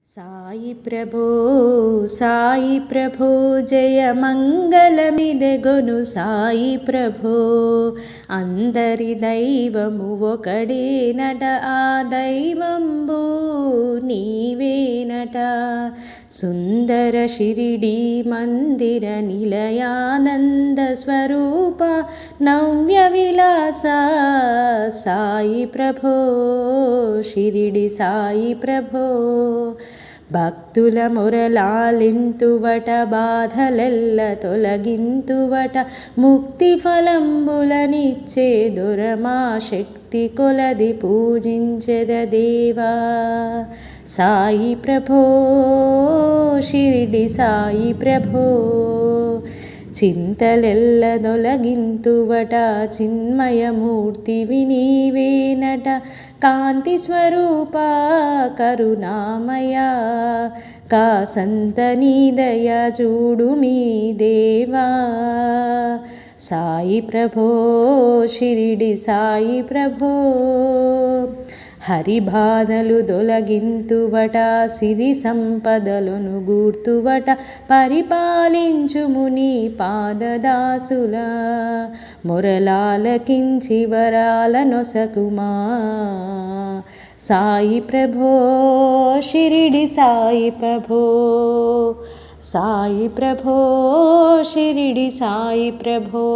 సాయి ప్రభో జయ మంగళమిదెగొను సాయి ప్రభో అందరి దైవము ఒకడేనట ఆ దైవంబు నీవేనట సుందర షిరిడి మందిర నిలయానంద స్వరూప నవ్య విలాస సాయి ప్రభో షిరిడి సాయి ప్రభో భక్తుల మొరలాలింతువట బాధలెల్ల తొలగింతువట ముక్తి ఫలంబులనిచ్చే దొరమా శక్తి కొలది పూజించెద దేవా సాయి ప్రభో షిరిడి సాయి ప్రభో చింతలెల్ల దొలగింతువట చిన్మయమూర్తివి నీవేనట కాంతి స్వరూప కరుణామయ కాసంత నీ దయ చూడు మీ దేవా సాయి ప్రభో షిరిడి సాయి ప్రభో హరి బాధలు దొలగింతువట సిరి సంపదలను గూర్తువట పరిపాలించుము నీ పాదదాసుల మొరలాలకించి వరాల నొసకుమా సాయి ప్రభో షిరిడి సాయి ప్రభో సాయి ప్రభో షిరిడి సాయి ప్రభో